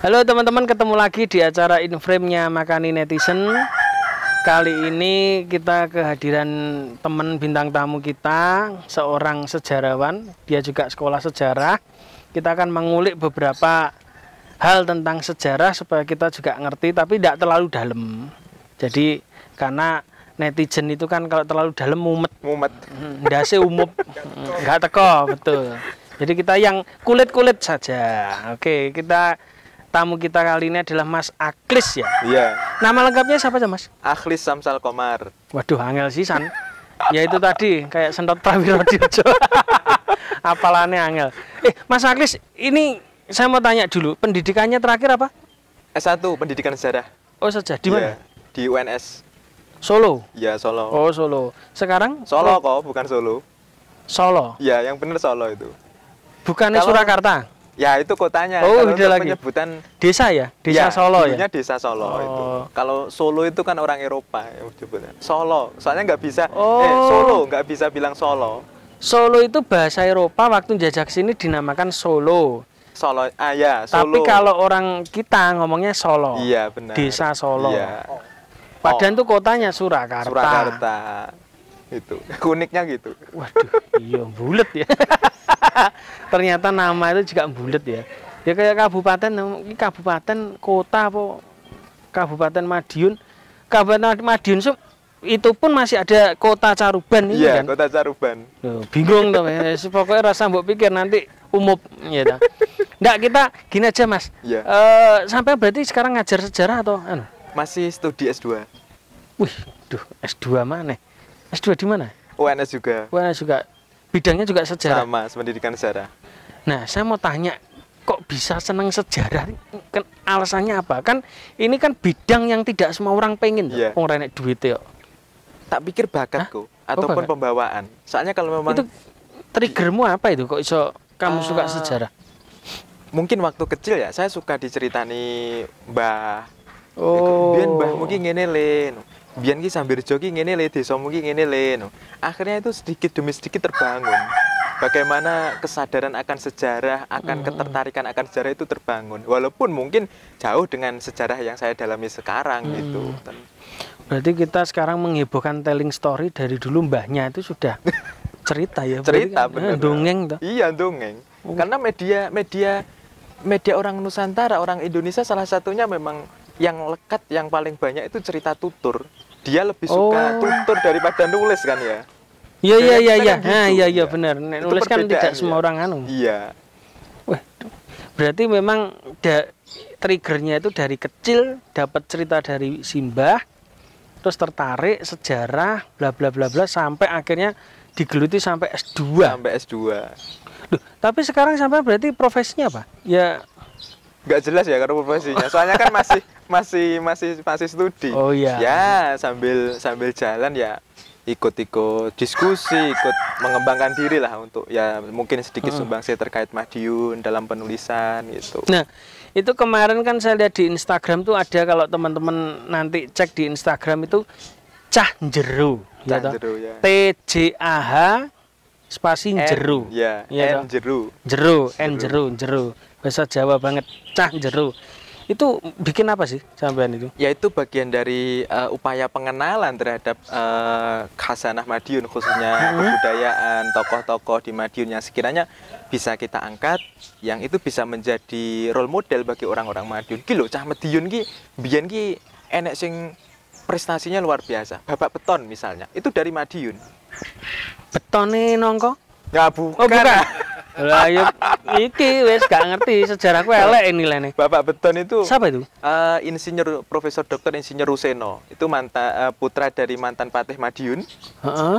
Halo teman-teman, ketemu lagi di acara Inframe-nya Makani Netizen. Kali ini kita kehadiran teman bintang tamu kita, seorang sejarawan. Dia juga sekolah sejarah. Kita akan mengulik beberapa hal tentang sejarah supaya kita juga ngerti, tapi tidak terlalu dalam. Jadi karena netizen itu kan kalau terlalu dalam mumet, ndase umup, nggak teko, betul. Jadi kita yang kulit-kulit saja. Oke, tamu kita kali ini adalah Mas Akhlis ya? Iya. Nama lengkapnya siapa aja Mas? Akhlis Samsal Komar. Waduh, angel sisan. Ya itu tadi, kayak Sentot Prawiro Dirjo. Apalannya angel. Mas Akhlis, ini saya mau tanya dulu, pendidikannya terakhir apa? S1, Pendidikan Sejarah. Oh saja, di mana? Di UNS. Solo? Iya, Solo. Oh Solo. Sekarang? Solo kok, bukan Solo. Solo? Iya, yang benar Solo itu. Bukannya Surakarta? Ya, itu kotanya. Oh, kalau udah lagi. penyebutan desa ya? Desa ya, Solo ya? Desa Solo itu. Kalau Solo itu kan orang Eropa yang menyebutnya. Solo. Soalnya nggak bisa, Solo, nggak bisa bilang Solo. Solo itu bahasa Eropa, waktu jajak sini dinamakan Solo. Solo, ya, Solo. Tapi kalau orang kita ngomongnya Solo. Iya, benar. Desa Solo. Iya. Padahal tuh kotanya Surakarta. Surakarta. Itu uniknya gitu. Waduh, iya bulet ya. Ternyata nama itu juga bulet ya. Ya kayak kabupaten, ini kabupaten kota apa Kabupaten Madiun. Kabupaten Madiun itu pun masih ada kota Caruban ini kan. Iya, kota Caruban. Loh, bingung tuh ya. Pokoknya rasa mbok pikir nanti umup ya ta. Nggak, kita gini aja Mas. Iya. Sampai berarti sekarang ngajar sejarah atau anu? Masih studi S2. Wih, duh, S2 mana? S2 di mana? UNS juga. UNS juga. Bidangnya juga sejarah. Sama, pendidikan sejarah. Nah, saya mau tanya, kok bisa senang sejarah? Kan alasannya apa? Kan ini kan bidang yang tidak semua orang pengen tuh. Iya. Wong renek duit ya. Tak pikir bakatku ataupun bakat? pembawaan. Soalnya kalau memang Itu triggermu apa itu? Kok iso kamu suka sejarah? mungkin waktu kecil ya, saya suka diceritani mbah. Oh. Biyen mbahmu ki ngene le. Biyen ki Sambirjo ki ngene le, desamu ki ngene le. Akhirnya itu sedikit demi sedikit terbangun. Bagaimana kesadaran akan sejarah, akan ketertarikan akan sejarah itu terbangun. Walaupun mungkin jauh dengan sejarah yang saya dalami sekarang gitu. Berarti kita sekarang menghebohkan telling story dari dulu mbahnya itu sudah cerita ya. Cerita kan, bener. dongeng tuh. Iya, dongeng. Karena media orang Nusantara, orang Indonesia salah satunya memang yang lekat, yang paling banyak itu cerita tutur. Dia lebih suka tutur daripada nulis kan ya. Iya. Nah, gitu. iya benar. Nulis kan tidak semua orang anu. Iya. Wah, berarti memang triggernya itu dari kecil dapat cerita dari Simbah, terus tertarik sejarah, bla bla bla bla sampai akhirnya digeluti sampai S2. Sampai S2. Loh, tapi sekarang sampai berarti profesinya apa? Ya nggak jelas ya karena profesinya. Soalnya kan masih studi. Oh iya. Ya, sambil jalan ya ikut-ikut diskusi, ikut mengembangkan diri lah untuk ya mungkin sedikit sumbangsi terkait Madiun dalam penulisan gitu. Nah, itu kemarin kan saya lihat di Instagram tuh ada, kalau teman-teman nanti cek di Instagram itu Cah Jero, Cah Jero ya. TJAH spasi Jero. Ya, ya N Jero. Jero. Bahasa Jawa banget, Cah Jero. Itu bikin apa sih sampean itu? Ya, itu bagian dari upaya pengenalan terhadap khasanah Madiun, khususnya kebudayaan, tokoh-tokoh di Madiun yang sekiranya bisa kita angkat, yang itu bisa menjadi role model bagi orang-orang Madiun. Ki lho, Cah Madiun ki biyen ki enek sing prestasinya luar biasa. Bapak Beton misalnya, itu dari Madiun. Betone nongko? Ya bukan. Oh bukan. Lah yuk iki wis gak ngerti sejarahku elek nilainya. Bapak Beton itu siapa itu? Insinyur Profesor Dr. Insinyur Ruseno. Itu putra dari mantan Patih Madiun.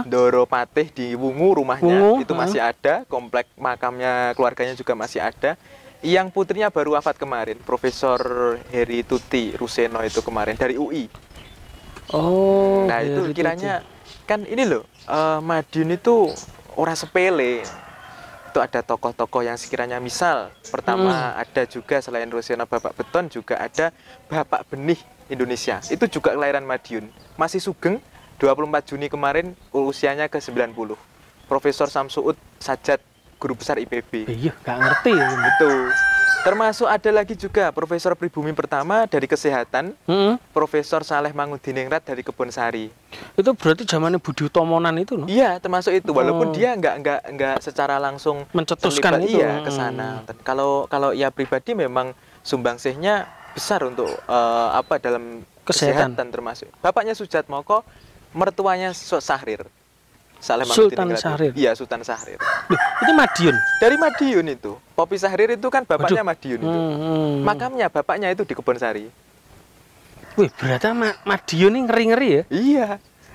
Ndoro Patih di Wungu rumahnya. Itu masih ada, komplek makamnya keluarganya juga masih ada. Yang putrinya baru wafat kemarin, Profesor Heri Tuti Ruseno itu kemarin dari UI. Oh. Nah, itu kiranya kan ini loh, Madiun itu ora sepele. Itu ada tokoh-tokoh yang sekiranya misal pertama ada juga selain Ruseno Bapak Beton juga ada Bapak Benih Indonesia. Itu juga kelahiran Madiun. Masih sugeng, 24 Juni kemarin usianya ke 90. Profesor Samsuud Sajat, guru besar IPB. Iya, gak ngerti ya. Itu. Termasuk ada lagi juga Profesor Pribumi pertama dari kesehatan, Profesor Saleh Mangudiningrat dari Kebun Sari. Itu berarti zamannya Budi Utomonan itu, loh? Iya, termasuk itu. Walaupun dia nggak secara langsung mencetuskan itu. Iya, ke sana. Kalau ia pribadi memang sumbangsihnya besar untuk dalam kesehatan termasuk. Bapaknya Sujatmoko, mertuanya Sahrir. Saleh Sultan Sahrir. Iya, Sultan Sahrir. Itu Madiun. Dari Madiun itu. Popi Sahrir itu kan bapaknya Madiun itu. Makamnya bapaknya itu di Kebun Sari. Wih, berarti Madiun ini ngeri-ngeri ya? Iya.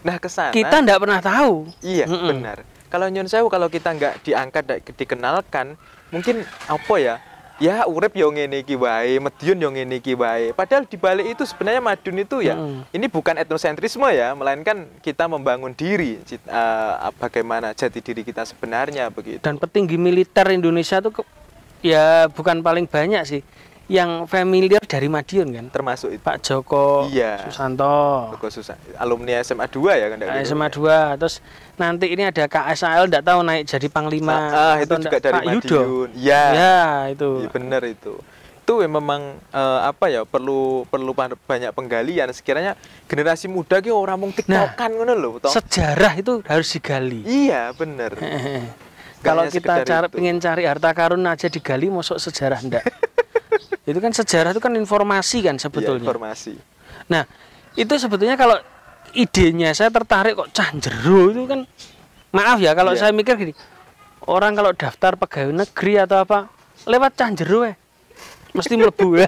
Nah, ke sana kita nggak pernah tahu. Iya, benar. Kalau Nyun Sewu kalau kita nggak diangkat, dikenalkan, mungkin apa ya? Ya urip yo ngene iki wae, Madiun yo ngene iki wae. Padahal di balik itu sebenarnya Madiun itu ya, ini bukan etnosentrisme ya, melainkan kita membangun diri, bagaimana jati diri kita sebenarnya begitu. Dan petinggi militer Indonesia tuh ya bukan paling banyak sih yang familiar dari Madiun kan, termasuk itu. Pak Joko Susanto, alumni SMA 2 ya kan? SMA 2, terus nanti ini ada KSAL, enggak tahu naik jadi panglima itu juga dari Pak Madiun. Yudo. Ya, itu. Ya, benar itu memang perlu banyak penggalian. Sekiranya generasi muda ki ora mung tiktokan ngono lho, sejarah itu harus digali. Iya, benar. Kalau kita pengen cari harta karun aja digali, mosok sejarah enggak. Itu kan sejarah itu kan informasi kan sebetulnya. Ya, informasi. Nah, itu sebetulnya kalau idenya saya tertarik kok cah jero itu kan, maaf ya kalau saya mikir gini, orang kalau daftar pegawai negeri atau apa lewat cah jero mesti mlebu.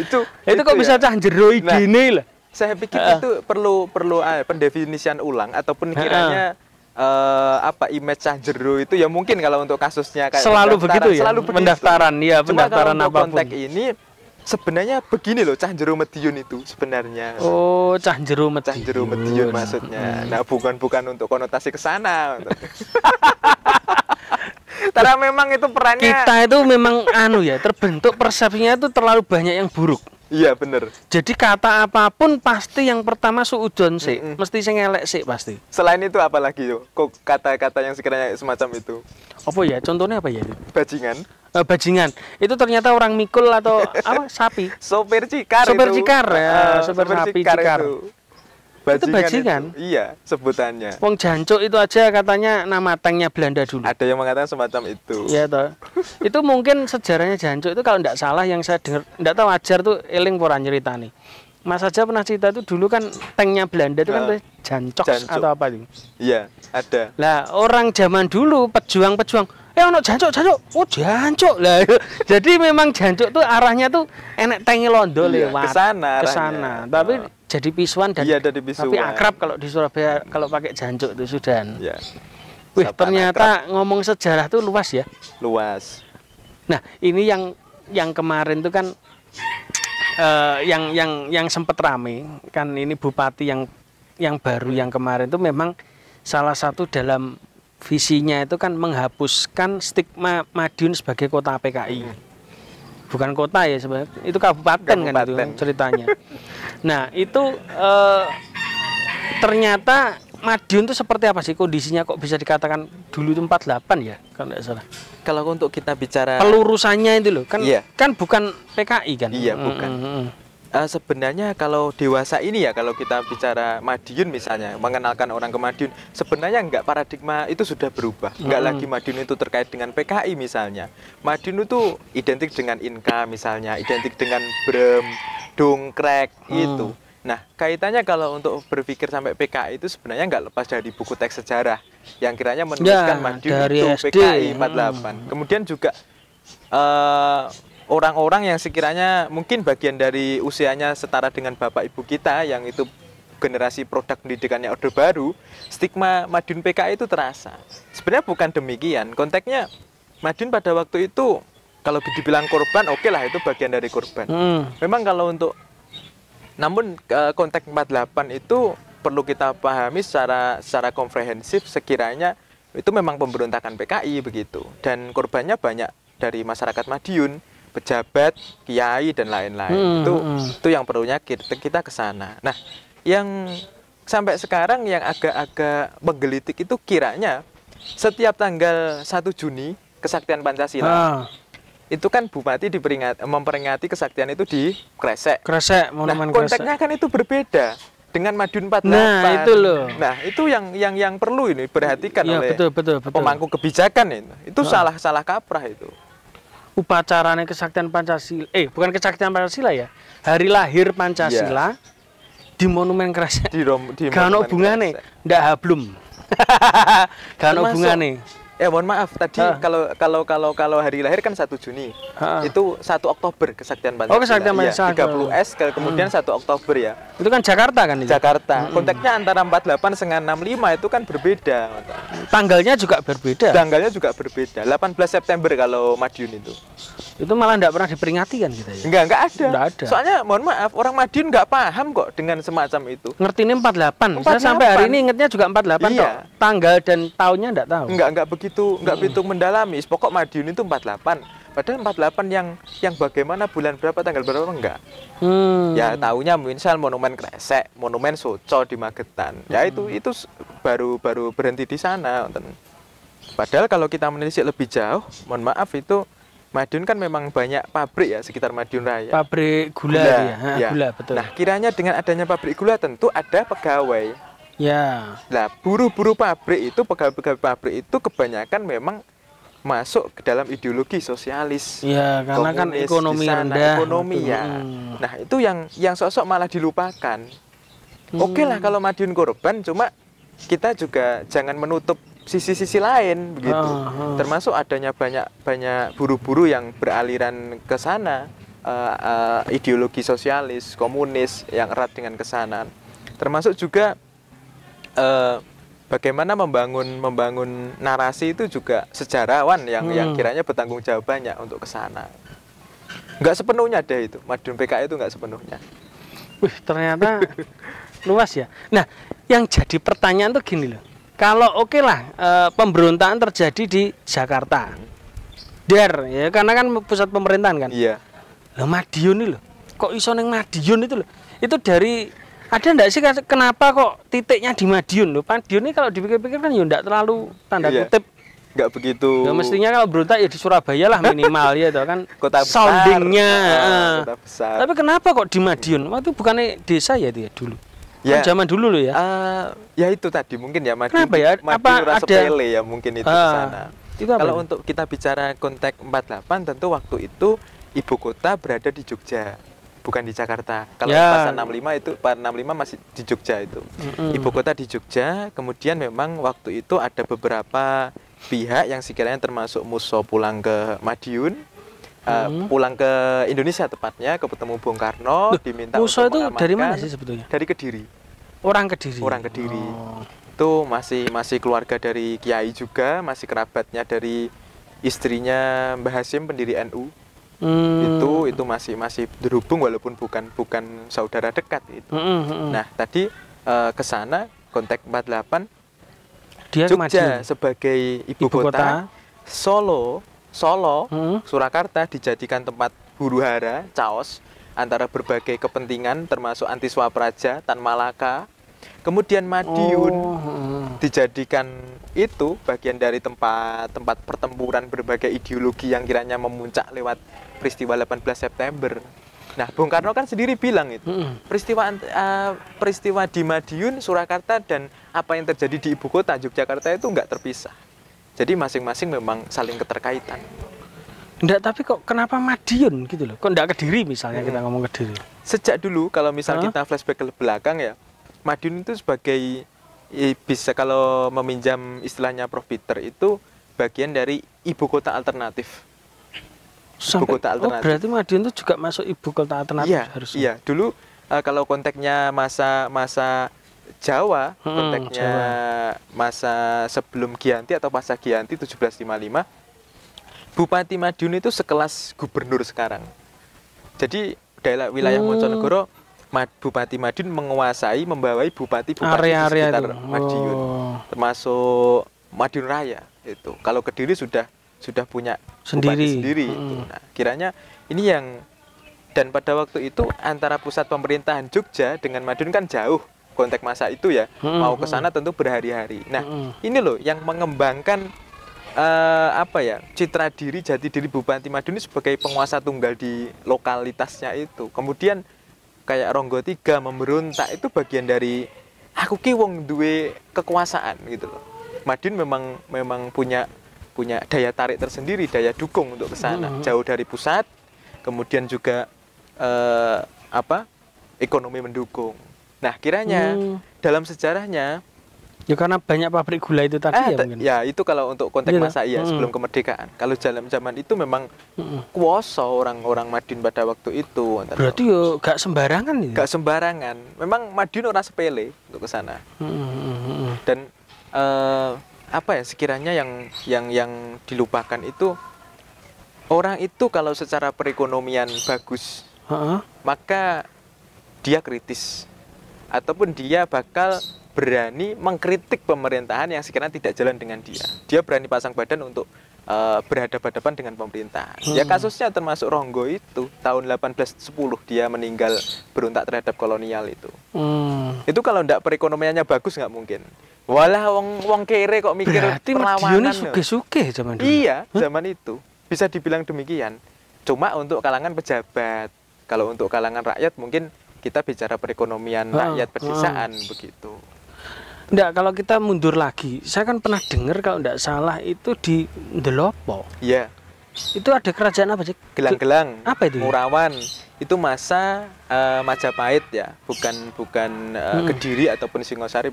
itu kok bisa cah jero idene lah. Saya pikir itu perlu pendefinisian ulang ataupun kiranya image cah jero itu ya mungkin kalau untuk kasusnya kayak selalu begitu ya, selalu begitu. Pendaftaran ya, pendaftaran apapun. Konteks ini sebenarnya begini loh, cah jero Madiun itu sebenarnya. Oh, cah jero Madiun. Cah jero Madiun maksudnya. Nah, bukan untuk konotasi ke sana. Karena memang itu perannya kita itu memang terbentuk persepsinya itu terlalu banyak yang buruk. Iya, bener. Jadi kata apapun pasti yang pertama suudon sih, mesti sing elek sih pasti. Selain itu apa lagi yo? Kok kata-kata yang sekiranya semacam itu? Apa ya? Contohnya apa ya itu? Bajingan. Bajingan. Itu ternyata orang mikul atau apa? Sapi. Sopir cikar. Sopir cikar ya, sopir sapi cikar. Bajingan itu bajingan. Iya, sebutannya. Wong jancuk itu aja katanya nama tanknya Belanda dulu. Ada yang mengatakan semacam itu. Iya toh. Itu mungkin sejarahnya jancuk itu kalau tidak salah yang saya dengar, tidak tahu ajar tuh eling pora nyeritani. Mas aja pernah cerita itu dulu kan tanknya Belanda itu kan jancok atau apa itu. Iya, ada. Lah orang zaman dulu pejuang-pejuang ono jancuk. Oh, jancuk. Lah jadi memang jancuk tuh arahnya tuh enek tangi londo lewat ke sana. Tapi jadi pisuan dan tapi pisuan. akrab kalau di Surabaya kalau pakai jancuk itu sudah. Iya. Wih, ternyata ngomong sejarah tuh luas ya. Luas. Nah, ini yang kemarin tuh kan yang sempat rame kan, ini bupati yang baru yang kemarin itu memang salah satu dalam visinya itu kan menghapuskan stigma Madiun sebagai kota PKI. Bukan kota ya sebenarnya, itu kabupaten kan itu ceritanya. Nah, itu ternyata Madiun itu seperti apa sih kondisinya, kok bisa dikatakan dulu itu 48 ya kalau tidak salah. Kalau untuk kita bicara pelurusannya itu loh kan, kan bukan PKI kan. Iya, bukan. Sebenarnya kalau dewasa ini ya, kalau kita bicara Madiun misalnya, mengenalkan orang ke Madiun, sebenarnya enggak, paradigma itu sudah berubah. Enggak lagi Madiun itu terkait dengan PKI misalnya. Madiun itu identik dengan Inka misalnya, identik dengan Brem, Dongkrek itu. Nah, kaitannya kalau untuk berpikir sampai PKI itu sebenarnya enggak lepas dari buku teks sejarah yang kiranya menuliskan Madiun itu SD. PKI 48. Kemudian juga orang-orang yang sekiranya mungkin bagian dari usianya setara dengan bapak ibu kita yang itu generasi produk pendidikannya Orde Baru, stigma Madiun PKI itu terasa. Sebenarnya bukan demikian. Konteksnya Madiun pada waktu itu kalau dibilang korban, oke lah, itu bagian dari korban. Memang kalau untuk, namun konteks 48 itu perlu kita pahami secara komprehensif, sekiranya itu memang pemberontakan PKI begitu, dan korbannya banyak dari masyarakat Madiun, pejabat, kiai dan lain-lain. Itu yang perlunya kita ke sana. Nah, yang sampai sekarang yang agak-agak menggelitik itu kiranya setiap tanggal 1 Juni kesaktian Pancasila. itu kan bupati memperingati kesaktian itu di Kresek. Kresek, Nah, monumen Kresek. konteksnya kan itu berbeda dengan Madiun 48. Nah, itu loh. Nah, itu yang perlu ini perhatikan Iya, oleh betul. pemangku kebijakan itu. Itu salah kaprah itu. Upacaranya kesaktian Pancasila, bukan kesaktian Pancasila ya, hari lahir Pancasila di monumen Kresek. Di Gak ono monumen bungane, Kresek. ndak hablum. Gak ono Termasuk- bungane. Mohon maaf tadi kalau hari lahir kan 1 Juni. Itu 1 Oktober kesaktian Pancasila. Oh, kesaktian Iya, Pancasila. 30S kemudian 1 Oktober ya. Itu kan Jakarta kan itu? Jakarta. Konteksnya antara 48 dengan 65 itu kan berbeda. Tanggalnya juga berbeda. Tanggalnya juga berbeda. 18 September kalau Madiun itu. Itu malah nggak pernah diperingati kan kita ya? Enggak ada. Nggak ada. Soalnya mohon maaf, orang Madiun nggak paham kok dengan semacam itu. Ngertinya 48. 48. Saya sampai hari ini ingetnya juga 48 Iya. toh. Tanggal dan tahunnya nggak tahu. Enggak begitu mendalami. Pokok Madiun itu 48. Padahal 48 yang bagaimana bulan berapa tanggal berapa enggak. Ya tahunya misal monumen Kresek, monumen Soco di Magetan. Ya itu baru berhenti di sana. Padahal kalau kita menelisik lebih jauh, mohon maaf itu Madiun kan memang banyak pabrik ya sekitar Madiun Raya. Pabrik gula dia. Ya. Gula, betul. Nah, kiranya dengan adanya pabrik gula tentu ada pegawai. Ya. Nah, buru-buru pabrik itu, pegawai-pegawai pabrik itu kebanyakan memang masuk ke dalam ideologi sosialis. Ya, karena kan komunis ekonomi di sana, rendah. ekonomi ya. Nah, itu yang sosok malah dilupakan. Oke lah kalau Madiun korban, cuma kita juga jangan menutup sisi-sisi lain begitu. Termasuk adanya banyak buru-buru yang beraliran ke sana, ideologi sosialis, komunis yang erat dengan kesana. Termasuk juga bagaimana membangun narasi itu juga sejarawan yang kiranya bertanggung jawab banyak untuk ke sana. Nggak sepenuhnya deh itu, Madiun PKI itu nggak sepenuhnya. Wih, ternyata luas ya. Nah, yang jadi pertanyaan tuh gini loh. Kalau oke lah pemberontakan terjadi di Jakarta. Ya karena kan pusat pemerintahan kan. Iya. Lah Madiun ini loh. Kok iso ning Madiun itu loh. Itu dari ada enggak sih kenapa kok titiknya di Madiun loh? Madiun ini kalau dipikir-pikir kan ya enggak terlalu tanda kutip. Nggak begitu. Ya mestinya kalau berontak ya di Surabaya lah minimal ya itu kan. Kota besar. Soundingnya. Kota besar. Tapi kenapa kok di Madiun? Waktu bukannya desa ya itu ya dulu. Ya. Kan zaman dulu loh ya. Ya itu tadi mungkin ya Madiun. Kenapa ya? Madiun Apa rasa ada pele ya mungkin itu di sana. Itu apa Kalau itu? untuk kita bicara konteks 48 tentu waktu itu ibu kota berada di Jogja, bukan di Jakarta. Kalau Ya. pas 65 itu, pas 65 masih di Jogja itu. Ibu kota di Jogja, kemudian memang waktu itu ada beberapa pihak yang sekiranya termasuk Musso pulang ke Madiun, pulang ke Indonesia tepatnya, ketemu Bung Karno, diminta Musso untuk itu dari mana mengamankan. sih sebetulnya? Dari Kediri. Orang Kediri. Orang Kediri. Oh. Itu masih keluarga dari Kiai juga, masih kerabatnya dari istrinya Mbah Hasyim pendiri NU. Itu masih berhubung walaupun bukan saudara dekat itu. Nah, tadi ke sana konteks 48 Dia Jogja Madiun. sebagai ibu kota, Solo, Surakarta dijadikan tempat huru-hara, chaos antara berbagai kepentingan termasuk anti Swapraja, Tan Malaka. Kemudian Madiun dijadikan itu bagian dari tempat pertempuran berbagai ideologi yang kiranya memuncak lewat peristiwa 18 September. Nah, Bung Karno kan sendiri bilang itu peristiwa di Madiun, Surakarta dan apa yang terjadi di ibu kota Yogyakarta itu nggak terpisah. Jadi masing-masing memang saling keterkaitan. Enggak, tapi kok kenapa Madiun gitu loh? Kok enggak Kediri misalnya kita ngomong Kediri? Sejak dulu kalau misal kita flashback ke belakang ya, Madiun itu sebagai bisa kalau meminjam istilahnya Prof. Peter itu bagian dari ibu kota alternatif. Ibu kota alternatif. Oh, berarti Madiun itu juga masuk ibu kota alternatif harusnya. Iya, dulu kalau konteksnya masa Jawa, konteksnya masa sebelum Giyanti atau pasca Giyanti 1755, Bupati Madiun itu sekelas gubernur sekarang. Jadi daerah wilayah Mojonegoro, Bupati Madiun menguasai, membawai bupati-bupati di sekitar Madiun, termasuk Madiun Raya itu. Kalau Kediri sudah punya bupati sendiri itu. Nah, kiranya ini yang, dan pada waktu itu antara pusat pemerintahan Jogja dengan Madiun kan jauh konteks masa itu ya. Mau ke sana tentu berhari-hari. Nah, ini loh yang mengembangkan apa ya, citra diri, jati diri Bupati Madiun ini sebagai penguasa tunggal di lokalitasnya itu. Kemudian kayak Ronggo III memberontak itu bagian dari aku ki wong duwe kekuasaan gitu loh. Madiun memang punya daya tarik tersendiri, daya dukung untuk ke sana, jauh dari pusat. Kemudian juga ekonomi mendukung. Nah, kiranya dalam sejarahnya ya karena banyak pabrik gula itu tadi ya mungkin. Ya, itu kalau untuk konteks Iya, masa iya sebelum kemerdekaan. Kalau zaman itu memang kuoso orang-orang Madiun pada waktu itu. Berarti yo gak sembarangan ya? Gak sembarangan. Memang Madiun orang sepele untuk ke sana. Dan apa ya, sekiranya yang dilupakan itu orang itu kalau secara perekonomian bagus, maka dia kritis ataupun dia bakal berani mengkritik pemerintahan yang sekiranya tidak jalan dengan dia. Dia berani pasang badan untuk berhadapan-hadapan dengan pemerintahan. Ya kasusnya termasuk Ronggo itu tahun 1810 dia meninggal berontak terhadap kolonial itu. Itu kalau ndak perekonomiannya bagus nggak mungkin. Walah wong kere kok mikir berarti perlawanan. Madiun suge-suge zaman dulu. Iya, zaman itu bisa dibilang demikian. Cuma untuk kalangan pejabat, kalau untuk kalangan rakyat mungkin kita bicara perekonomian rakyat pedesaan begitu. Enggak, kalau kita mundur lagi, saya kan pernah dengar kalau enggak salah itu di Ndelopo. Iya. Itu ada kerajaan apa sih? Gelang-gelang. Apa itu? Ngurawan. Itu masa Majapahit ya, bukan Kediri ataupun Singosari.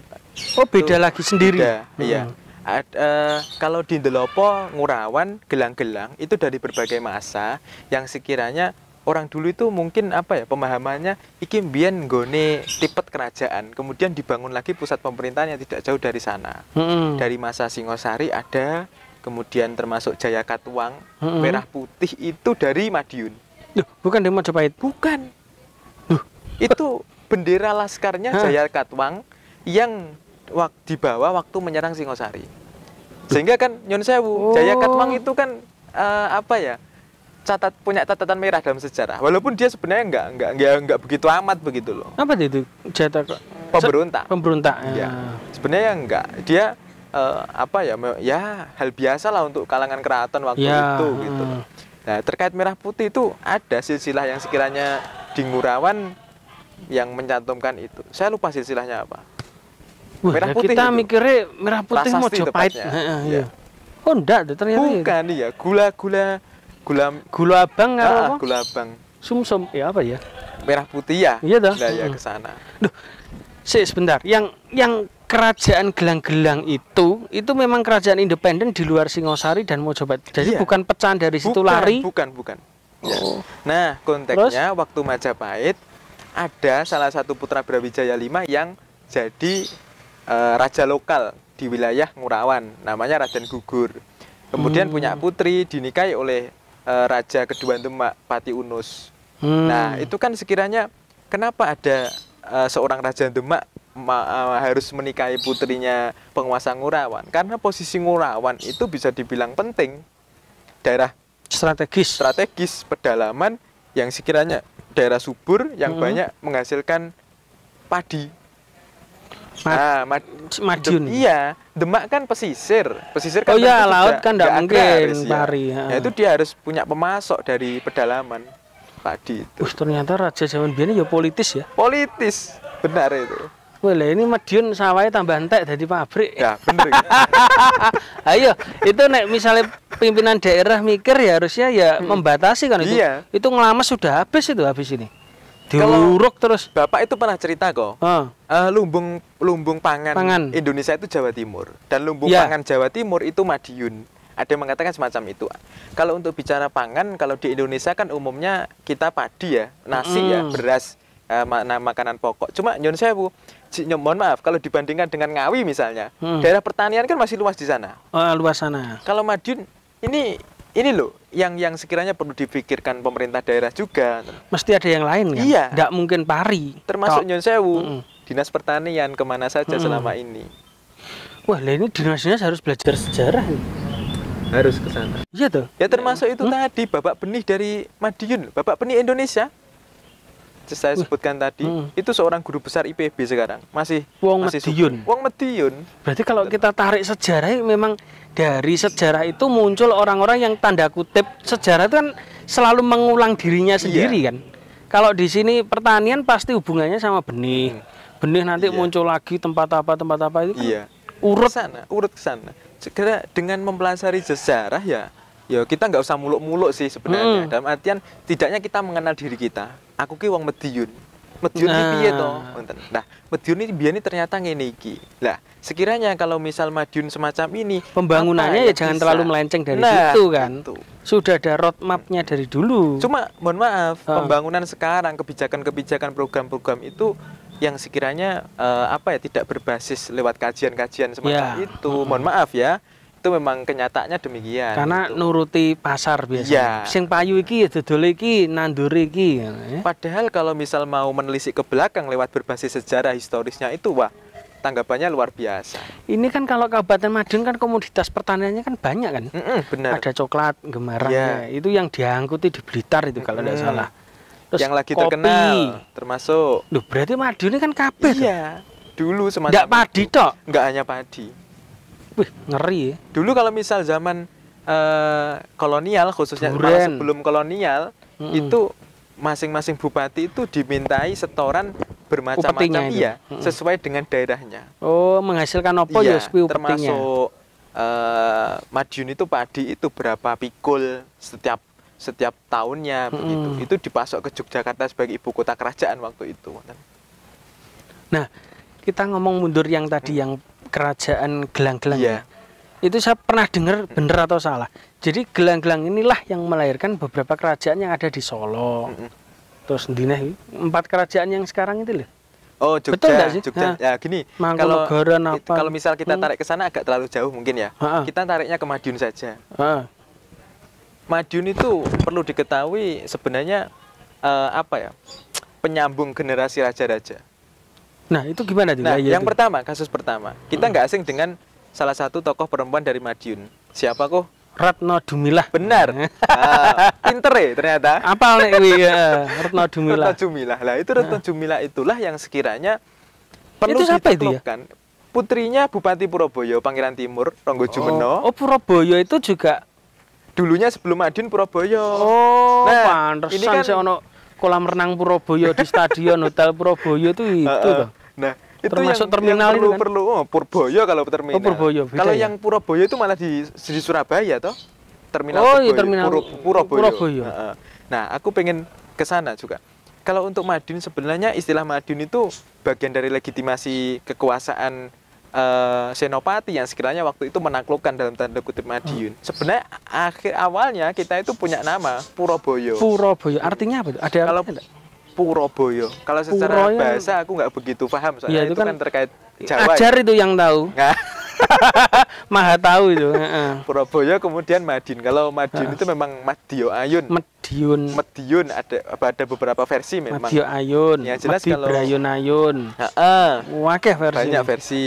Oh, beda itu lagi sendiri. Beda, iya. Kalau di Ndelopo, Ngurawan, gelang-gelang itu dari berbagai masa yang sekiranya orang dulu itu mungkin apa ya, pemahamannya iki mbiyen nggone tipet kerajaan, kemudian dibangun lagi pusat pemerintahan yang tidak jauh dari sana. Dari masa Singosari ada, kemudian termasuk Jaya Katuang, Merah Putih itu dari Madiun. Bukan dari Majapahit? Bukan. Itu bendera laskarnya Jaya Katuang yang dibawa waktu menyerang Singosari. Sehingga kan Nyun Sewu, Jaya Katuang itu kan apa ya, punya catatan merah dalam sejarah. Walaupun dia sebenarnya nggak begitu amat begitu loh. Apa itu? Pemberontak. Pemberontak. Ya. Sebenarnya enggak. Dia apa ya? Ya hal biasa lah untuk kalangan keraton waktu itu gitu. Nah, terkait Merah Putih itu ada silsilah yang sekiranya di Ngurawan yang mencantumkan itu. Saya lupa silsilahnya apa. Merah Putih kita itu mikirnya Merah Putih Majapahit. Ya. Oh enggak, ternyata bukan iya. Gula abang apa? Gula abang. Sumsum ya apa ya? Merah Putih ya. Iya dah. Nah, ya ke sana. Duh. Sebentar. Yang kerajaan gelang-gelang itu memang kerajaan independen di luar Singosari dan Majapahit. Jadi bukan pecahan dari situ lari. Bukan. Ya. Nah, konteksnya waktu Majapahit ada salah satu putra Brawijaya V yang jadi raja lokal di wilayah Ngurawan, namanya Raden Gugur. Kemudian punya putri dinikahi oleh Raja kedua Demak, Pati Unus. Nah, itu kan sekiranya kenapa ada seorang Raja Demak harus menikahi putrinya penguasa Ngurawan? Karena posisi Ngurawan itu bisa dibilang penting, daerah strategis pedalaman yang sekiranya daerah subur yang banyak menghasilkan padi. Madiun. Iya, Demak kan pesisir kan. Oh iya, laut kan enggak mungkin pari. Ya. Itu dia harus punya pemasok dari pedalaman padi itu. Ternyata raja zaman biyen ya politis ya. Politis, benar itu. Wah, ini Madiun sawahnya tambah entek dari pabrik. Ya, bener. Ayo, itu nek misalnya pimpinan daerah mikir ya harusnya ya membatasi kan itu. Iya. Itu ngelamas sudah habis ini. Diuruk terus. Bapak itu pernah cerita kok. Lumbung pangan Indonesia itu Jawa Timur dan lumbung pangan Jawa Timur itu Madiun. Ada yang mengatakan semacam itu. Kalau untuk bicara pangan, kalau di Indonesia kan umumnya kita padi ya, nasi ya, beras, makanan pokok. Cuma Nyun Sewu, mohon maaf, kalau dibandingkan dengan Ngawi misalnya, daerah pertanian kan masih luas di sana. Luas sana. Kalau Madiun ini loh yang sekiranya perlu dipikirkan pemerintah daerah juga. Mesti ada yang lain kan? Iya. Nggak mungkin pari. Termasuk Nyun Sewu, dinas pertanian kemana saja selama ini. Wah, ini dinas-dinas harus belajar sejarah nih. Harus ke sana. Iya tuh. Ya termasuk itu tadi Bapak Benih dari Madiun, Bapak Benih Indonesia. saya sebutkan tadi, itu seorang guru besar IPB sekarang, masih Wong Medion. Wong Medion. Berarti kalau kita tarik sejarah, memang dari sejarah itu muncul orang-orang yang tanda kutip sejarah itu kan selalu mengulang dirinya sendiri kan. Kalau di sini pertanian pasti hubungannya sama benih. Benih nanti muncul lagi tempat apa itu kan urut ke sana. Segera dengan mempelajari sejarah ya kita nggak usah muluk-muluk sih sebenarnya. Dalam artian tidaknya kita mengenal diri kita. Aku ki wong Medion. Medion iki piye to? Nah, Medion ini biyen ternyata ngene iki. Lah, sekiranya kalau misal Madiun semacam ini, pembangunannya ya jangan terlalu melenceng dari situ kan. Itu. Sudah ada roadmapnya dari dulu. Cuma mohon maaf, pembangunan sekarang, kebijakan-kebijakan program-program itu yang sekiranya tidak berbasis lewat kajian-kajian semacam itu. Mohon maaf ya. Itu memang kenyataannya demikian. Karena gitu. Nuruti pasar biasanya. Sing payu iki dodol iki, nandur iki. Padahal kalau misal mau menelisik ke belakang lewat berbasis sejarah historisnya itu tanggapannya luar biasa. Ini kan kalau Kabupaten Madiun kan komoditas pertaniannya kan banyak kan. Benar. Ada coklat, gemarangnya. Itu yang diangkuti di Blitar itu kalau tidak salah. Terus yang lagi kopi terkenal termasuk. Loh, berarti Madiun ini kan kabeh. Iya. Dulu semacam enggak padi tok. Enggak hanya padi. Wih, ngeri ya. Dulu kalau misal zaman kolonial, khususnya malah sebelum kolonial, itu masing-masing bupati itu dimintai setoran bermacam-macam sesuai dengan daerahnya. Oh, menghasilkan apa ya termasuk Madiun itu padi itu berapa pikul setiap tahunnya begitu. Itu dipasok ke Yogyakarta sebagai ibu kota kerajaan waktu itu. Nah, kita ngomong mundur yang tadi yang kerajaan Gelang-Gelang itu saya pernah dengar, bener atau salah. Jadi Gelang-Gelang inilah yang melahirkan beberapa kerajaan yang ada di Solo. Terus Dineh 4 kerajaan yang sekarang itu loh. Oh, Jogja. Betul nggak sih? Jogja. Ya gini, kalau misal kita tarik ke sana agak terlalu jauh mungkin ya. Kita tariknya ke Madiun saja. Madiun itu perlu diketahui sebenarnya penyambung generasi raja-raja. Nah, itu gimana tuh? Nah, yang pertama, kasus pertama. Kita nggak asing dengan salah satu tokoh perempuan dari Madiun. Siapa kok? Retno Dumilah. Benar. Pinter ya ternyata. Apal nek Retno Dumilah. Retno Dumilah. Lah, itu Retno Dumilah itulah yang sekiranya perlu ditaklukkan. Putrinya Bupati Purwoboyo, Pangeran Timur, Ronggo Jumeno. Oh, Purwoboyo itu juga dulunya sebelum Madiun Purwoboyo. Oh, pantesan ini kan ono kolam renang Purwoboyo di stadion Hotel Purwoboyo itu tuh. Nah, itu termasuk terminal yang itu kan? perlu Purwoboyo kalau terminal. Purwoboyo, kalau yang Purwoboyo itu malah di Surabaya toh. Terminal Purwoboyo. Terminal Purwoboyo. Nah, aku pengen ke sana juga. Kalau untuk Madiun sebenarnya istilah Madiun itu bagian dari legitimasi kekuasaan Senopati yang sekiranya waktu itu menaklukkan dalam tanda kutip Madiun. Sebenarnya awalnya kita itu punya nama Purwoboyo. Purwoboyo artinya apa itu? Ada kalau Purwoboyo. Kalau secara bahasa aku nggak begitu paham soalnya itu kan terkait Jawa. Ajar itu yang tahu. Maha tahu itu. Purwoboyo kemudian Madiun. Kalau Madiun itu memang Madio Ayun. Mediun ada beberapa versi memang. Madio Ayun. Yang jelas kalau Ayun. Wakeh versi. Banyak versi.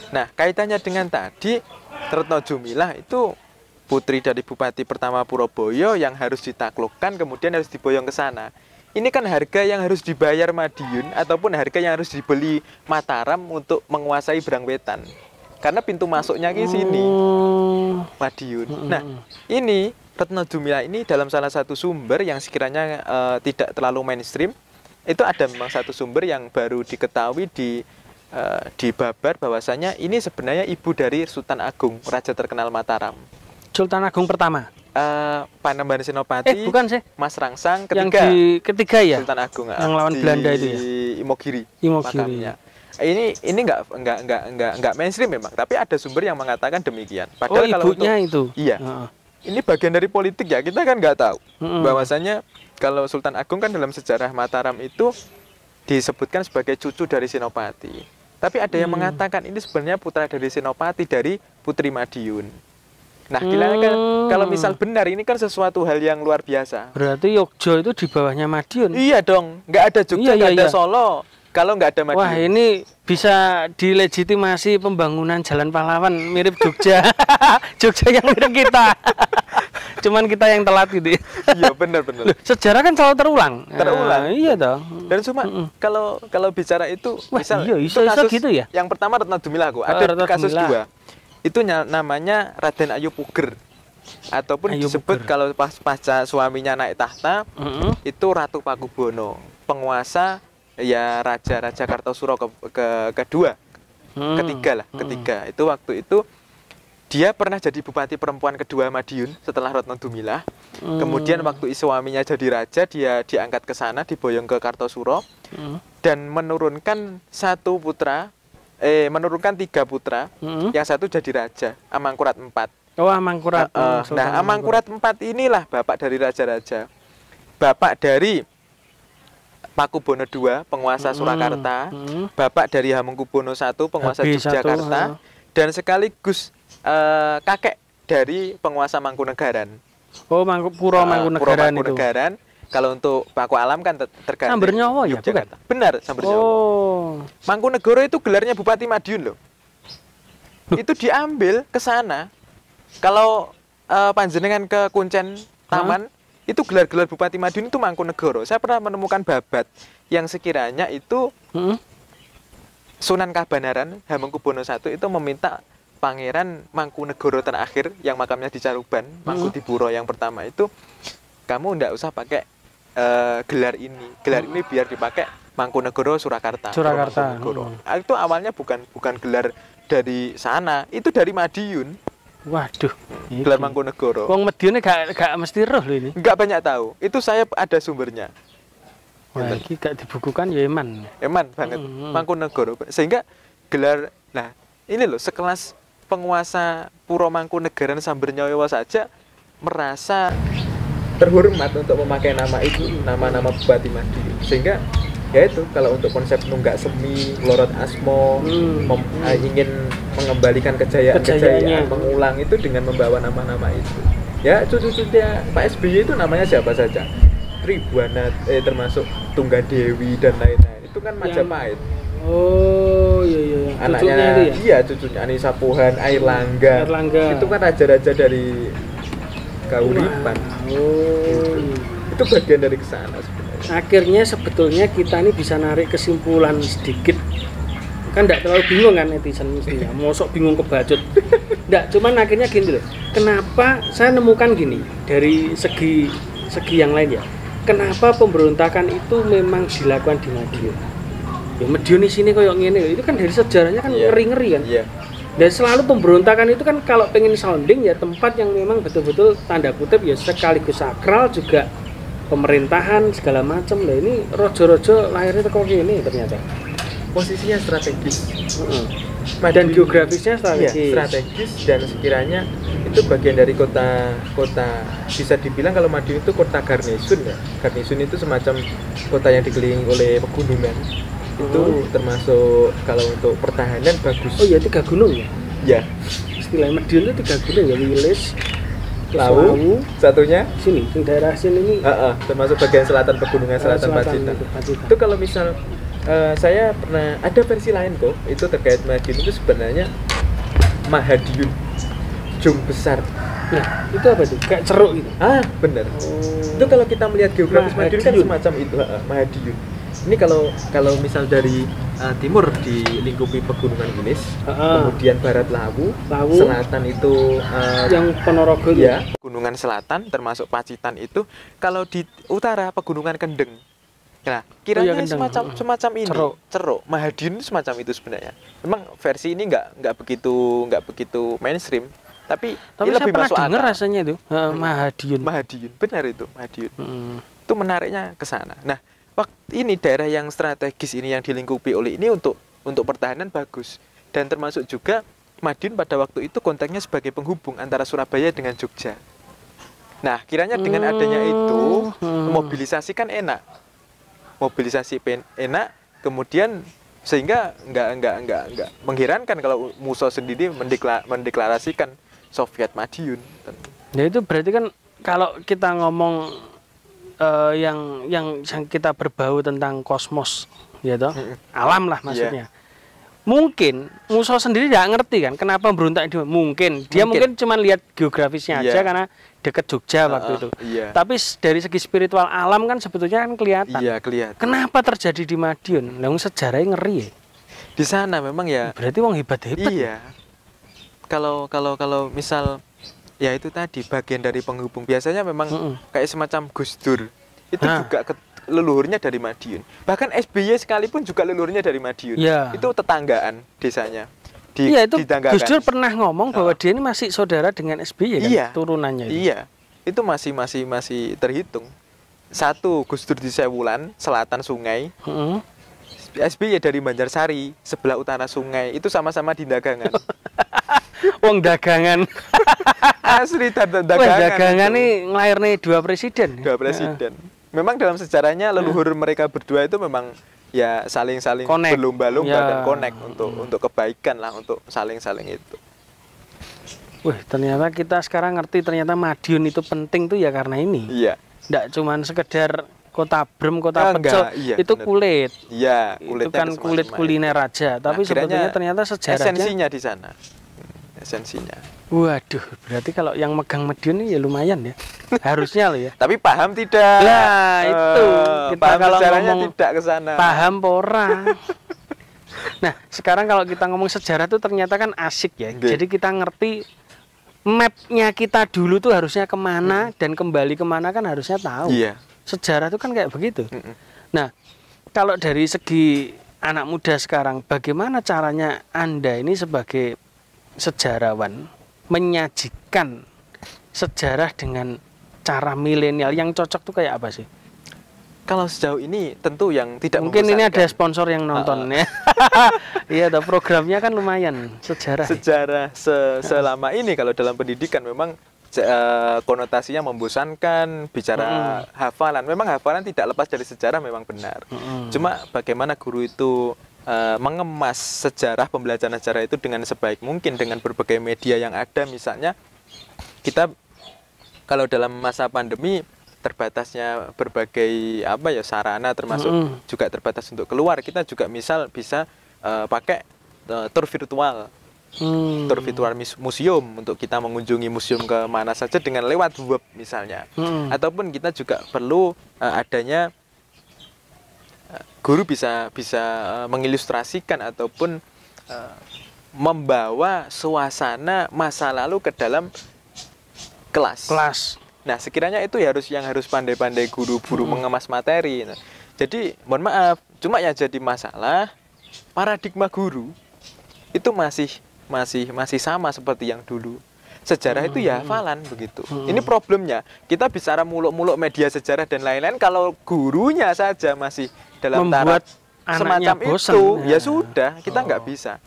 Nah, kaitannya dengan tadi Retno Dumilah itu putri dari bupati pertama Purwoboyo yang harus ditaklukkan kemudian harus diboyong ke sana. Ini kan harga yang harus dibayar Madiun ataupun harga yang harus dibeli Mataram untuk menguasai Brangwetan. Karena pintu masuknya ke sini. Madiun. Nah, ini Retno Dumilah ini dalam salah satu sumber yang sekiranya tidak terlalu mainstream, itu ada memang satu sumber yang baru diketahui di Babar bahwasanya ini sebenarnya ibu dari Sultan Agung, raja terkenal Mataram. Sultan Agung pertama. Panembahan Senopati. Bukan sih. Mas Rangsang ketiga. Yang ketiga ya. Sultan Agung. Yang lawan Belanda itu ya. Imogiri. Makamnya. Ini nggak mainstream memang, tapi ada sumber yang mengatakan demikian. Padahal kalau ibunya itu. Iya. Ini bagian dari politik ya, kita kan nggak tahu. Bahwasanya kalau Sultan Agung kan dalam sejarah Mataram itu disebutkan sebagai cucu dari Senopati. Tapi ada yang mengatakan ini sebenarnya putra dari Senopati dari Putri Madiun. Nah, kalau misal benar ini kan sesuatu hal yang luar biasa. Berarti Yogyo itu di bawahnya Madiun. Iya dong, nggak ada Jogja, nggak ada Solo. kalau nggak ada Madiun. Wah, ini bisa dilegitimasi pembangunan Jalan Pahlawan mirip Jogja. Jogja yang mirip kita. Cuman kita yang telat gitu. Iya, benar-benar. Sejarah kan selalu terulang. Terulang. Nah, iya dong. Dan cuma kalau bicara itu, Wah, misal iya, itu iso kasus gitu ya? yang pertama Retno Dumilah ada Retno kasus Dumilah. 2. Itu namanya Raden Ayu Puger. Ataupun Ayu disebut Puger. kalau pasca suaminya naik tahta, itu Ratu Pakubono, penguasa ya Raja Kartosuro kedua, ketiga lah, ketiga. Itu waktu itu dia pernah jadi bupati perempuan kedua Madiun setelah Retno Dumilah. Kemudian waktu suaminya jadi raja, dia diangkat ke sana, diboyong ke Kartosuro dan menurunkan 3 putra, yang satu jadi raja, Amangkurat IV. Oh, Amangkurat. Nah, Amangkurat IV inilah bapak dari raja-raja. Bapak dari Pakubono II, penguasa Surakarta. Bapak dari Hamengkubuwono I, penguasa Habis Yogyakarta. Dan sekaligus kakek dari penguasa Mangkunegaran. Oh, Puro Mangkunegaran itu. Mangkunegaran. Kalau untuk Paku Alam kan tergantung Sambernyawa ya, Yogyakarta. Benar, Sambernyawa. Oh. Mangkunegoro itu gelarnya Bupati Madiun loh. Itu diambil ke sana. Kalau panjenengan ke Kuncen Taman, itu gelar-gelar Bupati Madiun itu Mangkunegoro. Saya pernah menemukan babat yang sekiranya itu Sunan Kabanaran Hamengkubuwono I itu meminta Pangeran Mangkunegoro terakhir yang makamnya di Caruban, Mangkudipuro yang pertama itu, kamu ndak usah pakai gelar ini. Gelar ini biar dipakai Mangkunegoro Surakarta. Mangkunegoro. Itu awalnya bukan gelar dari sana, itu dari Madiun. Waduh, Gelar Mangkunegoro. Wong Madiune gak mesti roh lho ini. Enggak banyak tahu. Itu saya ada sumbernya. Wah, iki gak dibukukan ya eman. Eman banget. Mangkunegoro. Sehingga gelar, nah ini loh sekelas penguasa Puro Mangkunegaran Sambernyawa saja merasa terhormat untuk memakai nama itu, nama-nama Bupati Madiun. Sehingga ya itu, kalau untuk konsep nunggak semi, Lorot Asmo, ingin mengembalikan kejayaan, mengulang itu dengan membawa nama-nama itu. Ya, cucu-cucunya Pak SBY itu namanya siapa saja? Tribuana, termasuk Tunggadewi dan lain-lain. Itu kan Majapahit. Oh, iya. Anaknya, cucunya itu ya? Iya, cucunya Anissa Pohan, Airlangga. Itu kan raja-raja dari Kauripan. Oh, itu bagian dari kesana sebenarnya. Akhirnya sebetulnya kita ini bisa narik kesimpulan sedikit, kan tidak terlalu bingung kan netizen mestinya, mosok bingung kebacut. Tidak, cuman akhirnya gini loh, kenapa saya nemukan gini dari segi yang lain ya, kenapa pemberontakan itu memang dilakukan di Madiun? Ya Madiun di sini kayak gini, itu kan dari sejarahnya kan ngeri-ngeri kan. Dan selalu pemberontakan itu kan kalau pengen sounding ya tempat yang memang betul-betul tanda kutip ya sekaligus sakral juga pemerintahan segala macam. Lah ini rojo-rojo lahirnya kok gini ternyata. Posisinya strategis. Dan geografisnya strategis. Iya, strategis dan sekiranya itu bagian dari kota bisa dibilang kalau Madiun itu kota garnison ya. Garnison itu semacam kota yang dikelilingi oleh pegunungan. Itu termasuk kalau untuk pertahanan bagus. Oh iya, 3 gunung ya? Ya. Istilah Madiun itu 3 gunung ya, Wilis, Lawu, satunya sini, di daerah sini ini. Termasuk bagian selatan pegunungan selatan Pacitan. Itu kalau misal saya pernah ada versi lain kok, itu terkait Madiun itu sebenarnya Mahadiun, Jung besar. Nah, itu apa tuh? Kayak ceruk gitu. Benar. Itu kalau kita melihat geografis Madiun kan semacam itu, Mahadiun. Ini kalau misal dari timur dilingkupi pegunungan Wilis, kemudian barat Lawu, selatan itu yang Ponorogo ya, pegunungan selatan termasuk Pacitan itu, kalau di utara pegunungan Kendeng. Nah, kiranya semacam ini, ceruk. Mahadiun semacam itu sebenarnya. Memang versi ini nggak begitu mainstream, tapi ini lebih masuk akal. Rasanya itu Mahadiun. Benar itu Mahadiun. Itu menariknya ke sana. Nah, ini daerah yang strategis ini yang dilingkupi oleh ini untuk pertahanan bagus, dan termasuk juga Madiun pada waktu itu konteksnya sebagai penghubung antara Surabaya dengan Jogja. Nah, kiranya dengan adanya itu mobilisasi kan enak, kemudian sehingga nggak mengherankan kalau Musso sendiri mendeklarasikan Soviet Madiun. Ya itu berarti kan kalau kita ngomong yang kita berbau tentang kosmos, ya toh, alam lah maksudnya. Mungkin Musa sendiri tidak ngerti kan kenapa berontak dia. Mungkin cuma lihat geografisnya aja karena deket Jogja waktu itu. Tapi dari segi spiritual alam kan sebetulnya kan kelihatan. Kelihatan. Kenapa terjadi di Madiun? Lah sejarahnya ngeri ya. Di sana memang ya. Berarti wong hebat-hebat. Iya. Kalau misal ya itu tadi bagian dari penghubung. Biasanya memang kayak semacam Gus Dur. Itu juga leluhurnya dari Madiun. Bahkan SBY sekalipun juga leluhurnya dari Madiun. Itu tetanggaan desanya. Iya, itu Gus Dur pernah ngomong bahwa dia ini masih saudara dengan SBY kan, turunannya itu. Iya. Itu masih terhitung. Satu Gus Dur di Sewulan, selatan sungai. SBY dari Banjarsari, sebelah utara sungai. Itu sama-sama di dagangan. Wong dagangan. Asli dagangan. Dagangan ini ngelahirnya dua presiden. Memang dalam sejarahnya leluhur mereka berdua itu memang ya saling berlomba-lomba dan connect untuk kebaikan lah, untuk saling itu. Wih, ternyata kita sekarang ngerti ternyata Madiun itu penting tuh ya karena ini. Iya. Nggak cuman sekedar kota brem, kota pecel, itu bener. Kulit. Iya, itu kan kulit kuliner aja, tapi sebetulnya ternyata sejarahnya esensinya di sana. Esensinya. Waduh, berarti kalau yang megang Madiun ya lumayan ya. Harusnya loh ya. Tapi paham tidak? Lah, itu. Kita paham kalau ngomong tidak ke sana. Paham pora. Nah, sekarang kalau kita ngomong sejarah tuh ternyata kan asik ya. Jadi kita ngerti mapnya kita dulu tuh harusnya kemana dan kembali kemana kan harusnya tahu. Iya. Sejarah tuh kan kayak begitu. Nah, kalau dari segi anak muda sekarang, bagaimana caranya Anda ini sebagai sejarawan menyajikan sejarah dengan cara milenial yang cocok tuh kayak apa sih? Kalau sejauh ini tentu yang tidak mungkin ini ada sponsor yang nonton ya. Iya, programnya kan lumayan sejarah. Selama ini kalau dalam pendidikan memang konotasinya membosankan, bicara hafalan. Memang hafalan tidak lepas dari sejarah, memang benar. Cuma bagaimana guru itu mengemas sejarah, pembelajaran sejarah itu dengan sebaik mungkin dengan berbagai media yang ada. Misalnya kita kalau dalam masa pandemi terbatasnya berbagai sarana, termasuk juga terbatas untuk keluar, kita juga misal bisa pakai tur virtual. Tur virtual museum untuk kita mengunjungi museum ke mana saja dengan lewat web misalnya. Ataupun kita juga perlu adanya guru bisa mengilustrasikan ataupun membawa suasana masa lalu ke dalam kelas. Nah, sekiranya itu yang harus pandai-pandai guru-guru mengemas materi. Nah, jadi mohon maaf, cuma yang jadi masalah paradigma guru itu masih sama seperti yang dulu. Sejarah itu ya hafalan begitu. Ini problemnya. Kita bicara muluk-muluk media sejarah dan lain-lain, kalau gurunya saja masih dalam taraf semacam bosen, itu, ya sudah, kita nggak bisa.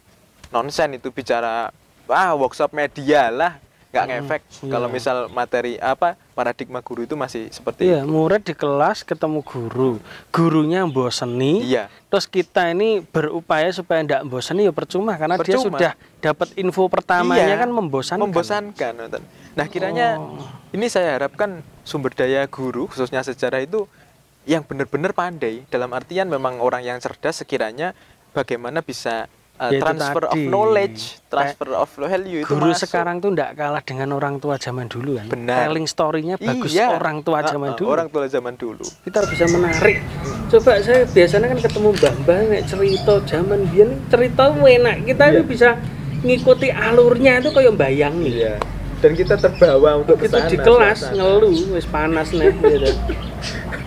Nonsen itu bicara workshop media lah, nggak ngefek. Kalau misal materi paradigma guru itu masih seperti itu. Murid di kelas ketemu guru, gurunya boseni. Terus kita ini berupaya supaya tidak boseni ya percuma, karena dia sudah dapat info pertamanya kan membosankan. Nah, kiranya ini saya harapkan sumber daya guru khususnya sejarah itu yang benar-benar pandai, dalam artian memang orang yang cerdas sekiranya bagaimana bisa transfer of knowledge, transfer of value itu guru masuk. Sekarang tuh tidak kalah dengan orang tua zaman dulu kan. Benar. Telling story-nya bagus orang tua zaman dulu. Orang tua zaman dulu. Kita bisa menarik. Coba saya biasanya kan ketemu mbah-mbah nek cerita zaman biyen, cerita enak. Kita bisa ngikuti alurnya itu kayak bayang nih. Iya. Dan kita terbawa untuk kesana. Itu di kelas ngeluh wis panas nih gitu.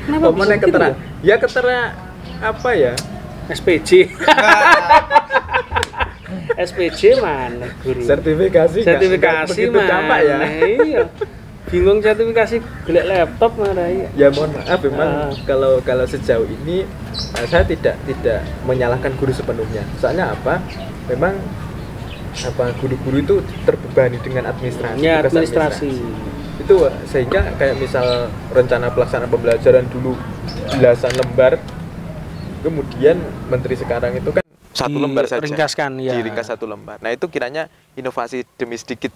Kenapa bisa ketera? Ya ketera apa ya? SPJ. SPJ mana guru? Sertifikasi mana ya? Iya. Bingung sertifikasi golek laptop mana ya? Ya mohon maaf memang kalau sejauh ini saya tidak menyalahkan guru sepenuhnya. Soalnya apa? Memang guru-guru itu terbebani dengan administrasi. Ya, administrasi. Itu sehingga kayak misal rencana pelaksanaan pembelajaran dulu belasan lembar, kemudian menteri sekarang itu kan 1 satu lembar saja, ringkaskan, ya. diringkas satu lembar. Nah itu kiranya inovasi demi sedikit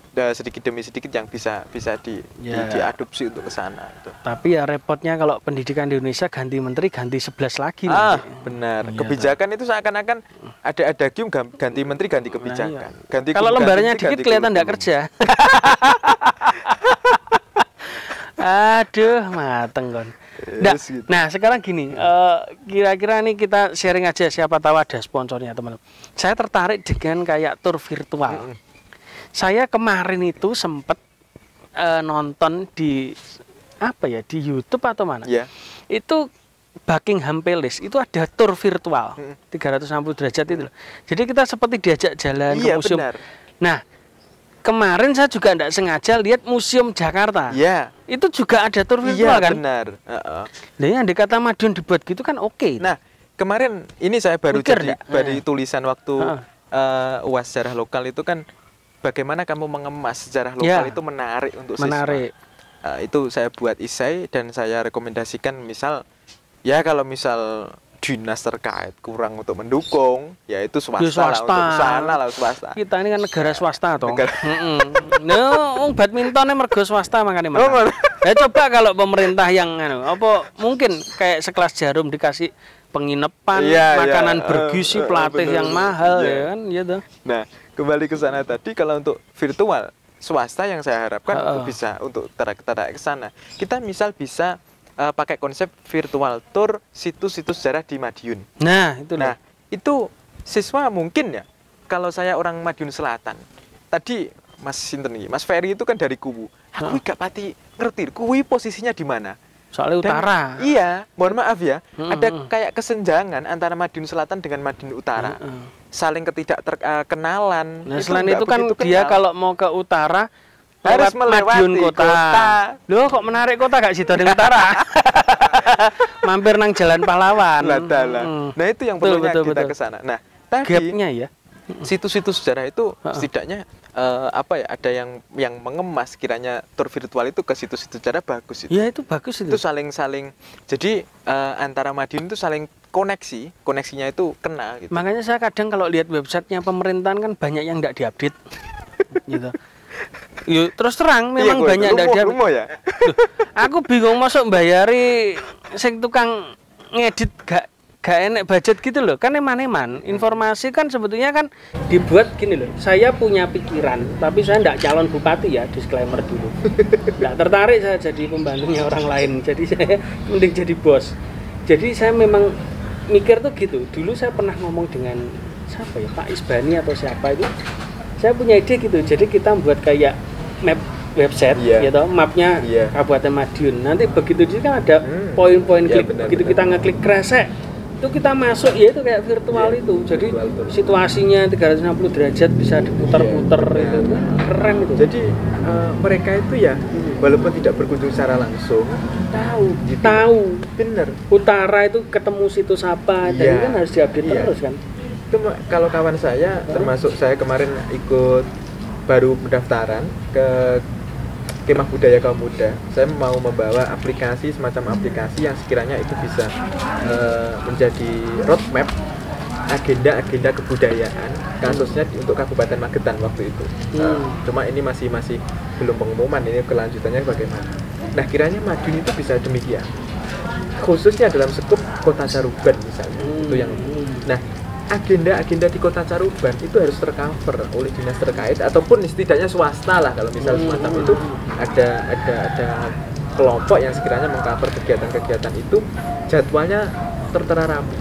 demi sedikit yang bisa diadopsi untuk ke sana. Tapi ya repotnya kalau pendidikan di Indonesia ganti menteri ganti 11 lagi. Benar. Kebijakan itu seakan-akan ada adagium ganti menteri ganti kebijakan. Ganti kalau lembarnya dikit kelihatan nggak kerja. Aduh, mateng kon. Nah, sekarang gini, kira-kira nih kita sharing aja, siapa tahu ada sponsornya teman-teman. Saya tertarik dengan kayak tour virtual. Saya kemarin itu sempat nonton di di YouTube atau mana? Itu Buckingham Palace itu ada tour virtual 360 derajat itu loh. Jadi kita seperti diajak jalan ke museum. Benar. Nah, kemarin saya juga tidak sengaja lihat Museum Jakarta. Itu juga ada tour virtual kan? Benar. Nah, yang dikata Madiun dibuat gitu kan oke. Nah, kemarin ini saya baru dari tulisan waktu UAS sejarah lokal itu kan bagaimana kamu mengemas sejarah lokal itu menarik untuk siswa. Itu saya buat esai dan saya rekomendasikan misal kalau misal dinas terkait kurang untuk mendukung, ya itu swasta. Lah untuk sana lah swasta. Kita ini kan negara swasta toh. Badmintonnya mergo swasta makanya. Ya coba kalau pemerintah yang mungkin kayak sekelas Jarum dikasih penginapan, makanan bergizi, pelatih yang mahal ya kan, gitu. Nah, kembali ke sana tadi, kalau untuk virtual swasta yang saya harapkan untuk bisa untuk tertarik ke sana. Kita misal bisa pakai konsep virtual tour situs-situs sejarah di Madiun. Nah, itu siswa mungkin ya, kalau saya orang Madiun Selatan, tadi Mas Ferry itu kan dari Kuwu. Aku gak pati ngerti, Kuwu posisinya di mana? Soalnya utara. Iya, mohon maaf ya, ada kayak kesenjangan antara Madiun Selatan dengan Madiun Utara. Saling ketidakkenalan. Nah, selain itu kan dia kalau mau ke utara harus melewati kota. Loh, kok menarik kota gak situ di utara? Mampir nang Jalan Pahlawan. Nah, itu yang perlunya kita ke sana. Nah, tadi gapnya ya. Situs-situs sejarah itu setidaknya ada yang mengemas kiranya tour virtual itu ke situs-situs sejarah bagus itu. Ya, itu bagus itu. Itu saling. Jadi antara Madiun itu saling koneksinya itu kena gitu. Makanya saya kadang kalau lihat websitenya pemerintahan kan banyak yang enggak diupdate. Gitu. Yuk, terus terang memang banyak enggak diupdate. Ya? Aku bingung masuk bayari sing tukang ngedit gak enek budget gitu loh, kan eman-eman. Informasi kan sebetulnya kan dibuat gini loh, saya punya pikiran, tapi saya enggak calon bupati ya, disclaimer dulu. Enggak tertarik saya jadi pembantunya orang lain, jadi saya mending jadi bos. Jadi saya memang mikir tuh gitu, dulu saya pernah ngomong dengan siapa ya, Pak Isbani atau siapa itu, saya punya ide gitu, jadi kita buat kayak map website gitu, mapnya Kabupaten Madiun. Nanti begitu di kan ada poin-poin klik, begitu kita ngeklik kresek, itu kita masuk ya itu kayak virtual itu. Jadi situasinya 360 derajat bisa diputar-putar itu. Keren itu. Jadi mereka itu ya walaupun tidak berkunjung secara langsung tahu bener. Utara itu ketemu situs apa, jadi kan harus diupdate terus kan. Itu kalau kawan saya termasuk saya kemarin ikut baru pendaftaran ke Kemah Budaya Kaum Muda. Saya mau membawa semacam aplikasi yang sekiranya itu bisa menjadi roadmap agenda kebudayaan kasusnya untuk Kabupaten Magetan waktu itu. Cuma ini masih belum pengumuman, ini kelanjutannya bagaimana. Nah, kiranya Madiun itu bisa demikian, khususnya dalam skup Kota Caruban misalnya. Itu yang agenda di Kota Caruban itu harus tercover oleh dinas terkait ataupun setidaknya swasta lah, kalau misal semacam itu ada kelompok yang sekiranya mengcover kegiatan-kegiatan itu, jadwalnya tertera rapi,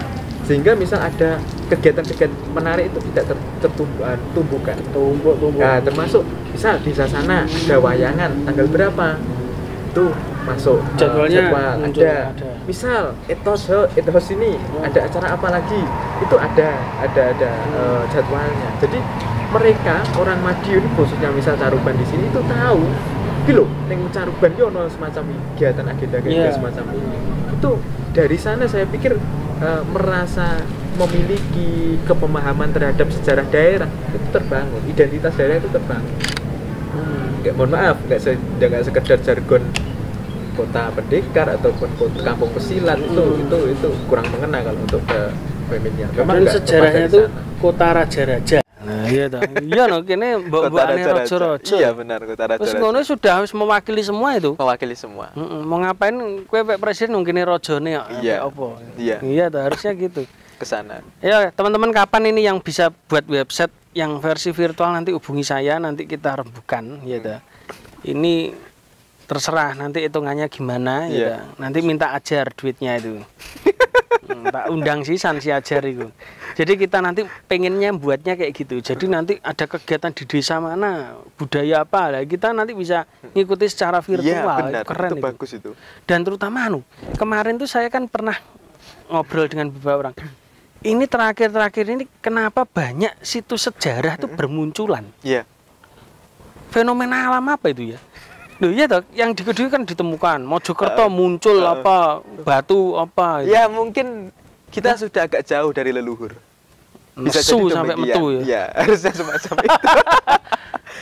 sehingga misal ada kegiatan-kegiatan menarik itu tidak tertumbuhkan. Nah, termasuk misal di sana ada wayangan tanggal berapa itu masuk jadwalnya ada. Misal etos ini ada acara apa lagi, itu ada jadwalnya. Jadi mereka orang Madiun khususnya misal Caruban di sini itu tahu gitu loh, yang Caruban itu ono semacam kegiatan agenda semacam ini. Itu dari sana saya pikir merasa memiliki kepemahaman terhadap sejarah daerah itu terbangun, identitas daerah itu terbangun. Mohon maaf, nggak sekedar jargon kota pendekar ataupun kampung pesilat, itu kurang mengena kalau untuk familiar. Dan sejarahnya tuh kota raja-raja. Nah, iya toh. Iya no, kene mbok-mbokane raja-raja. Iya benar, kota raja-raja. Terus ngono sudah harus mewakili semua itu. Mewakili semua. Mau ngapain kowe pek presiden nang kene rajane Iya. apa? Iya. Iya toh, harusnya gitu. Ke sana. Ya, teman-teman kapan ini yang bisa buat website yang versi virtual nanti hubungi saya, nanti kita rembukan ya toh. Ini terserah nanti hitungannya gimana ya. Nanti minta ajar duitnya itu. Tak undang sisan si ajar itu. Jadi kita nanti pengennya buatnya kayak gitu. Jadi nanti ada kegiatan di desa mana, budaya apa lah, kita nanti bisa ngikuti secara virtual. Benar, keren itu bagus itu. Dan terutama kemarin tuh saya kan pernah ngobrol dengan beberapa orang. Ini terakhir-terakhir ini kenapa banyak situs sejarah itu bermunculan? Iya. Fenomena alam apa itu ya? Loh iya toh, yang di Kediri kan ditemukan Mojokerto muncul apa batu apa gitu. Ya mungkin kita sudah agak jauh dari leluhur. Bisa Nesu jadi sampai demikian. metu ya. Iya, harusnya semacam itu.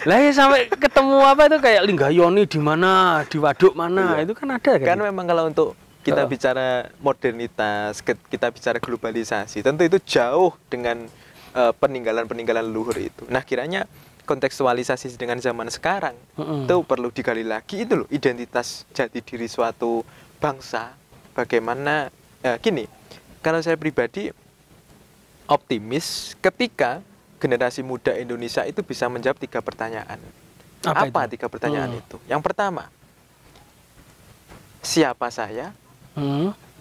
Lah ya sampai ketemu apa itu kayak Linggayoni di mana, di waduk mana, itu kan ada kan. Kan memang kalau untuk kita bicara modernitas, kita bicara globalisasi, tentu itu jauh dengan peninggalan-peninggalan leluhur itu. Nah, kiranya kontekstualisasi dengan zaman sekarang itu perlu digali lagi, itu loh identitas jati diri suatu bangsa. Bagaimana gini, kalau saya pribadi optimis ketika generasi muda Indonesia itu bisa menjawab 3 pertanyaan. Apa 3 pertanyaan itu? Yang pertama, siapa saya,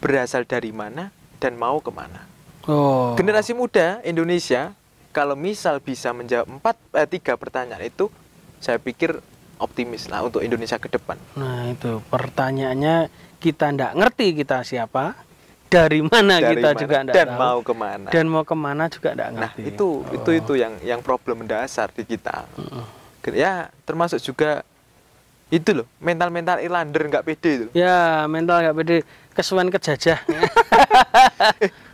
berasal dari mana, dan mau kemana? Generasi muda Indonesia kalau misal bisa menjawab 3 pertanyaan itu, saya pikir optimis lah untuk Indonesia ke depan. Nah itu pertanyaannya, kita ndak ngerti kita siapa, dari mana kita juga ndak tahu, dan mau kemana. Dan mau kemana juga ndak ngerti. Nah itu yang problem mendasar di kita. Ya termasuk juga itu loh, mental Irlander nggak pede itu. Ya mental nggak pede, kesuwen kejajah.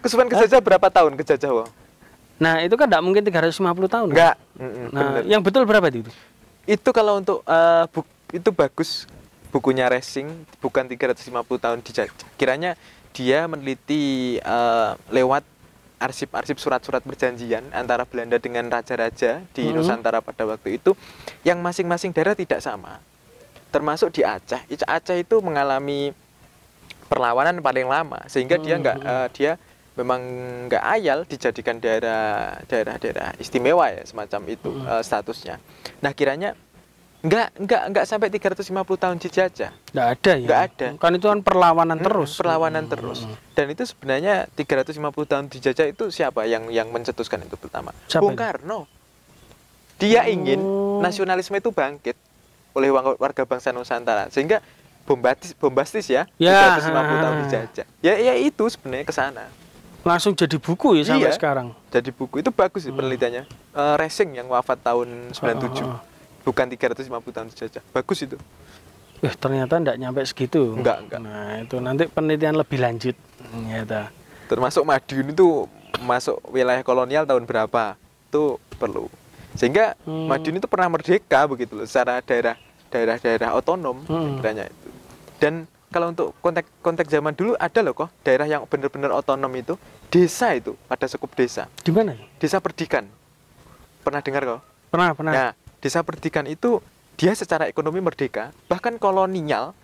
Kesuwen kejajah berapa tahun kejajah Wong? Nah itu kan tidak mungkin 350 tahun. Enggak. Nah, yang betul berapa itu? Itu kalau untuk itu bagus bukunya Racing, bukan 350 tahun dijajah. Kiranya dia meneliti lewat arsip-arsip surat-surat perjanjian antara Belanda dengan raja-raja di Nusantara pada waktu itu, yang masing-masing daerah tidak sama. Termasuk di Aceh. Aceh itu mengalami perlawanan paling lama, sehingga dia memang nggak ayal dijadikan daerah istimewa ya, semacam itu statusnya. Nah kiranya nggak sampai 350 tahun dijajah. Nggak ada ya. Nggak ada. Kan itu kan perlawanan terus. Perlawanan terus. Dan itu sebenarnya 350 tahun dijajah itu siapa yang mencetuskan itu pertama? Siapa Bung Karno. Dia ingin nasionalisme itu bangkit oleh warga bangsa Nusantara, sehingga bombastis ya, 350 tahun dijajah. Ya itu sebenarnya ke sana. Langsung jadi buku ya sampai sekarang. Jadi buku itu bagus sih penelitiannya. Racing yang wafat tahun 97. Bukan 350 tahun dijajah. Bagus itu. Ternyata enggak nyampe segitu. Enggak. Nah, itu nanti penelitian lebih lanjut. Ternyata. Termasuk Madiun itu masuk wilayah kolonial tahun berapa? Itu perlu. Sehingga Madiun itu pernah merdeka begitu loh, secara daerah otonom kiranya itu. Dan kalau untuk konteks zaman dulu ada loh kok daerah yang benar-benar otonom itu, desa itu, ada sekup desa. Di mana? Desa Perdikan. Pernah dengar kok? Pernah. Nah, desa Perdikan itu dia secara ekonomi merdeka, bahkan kolonial,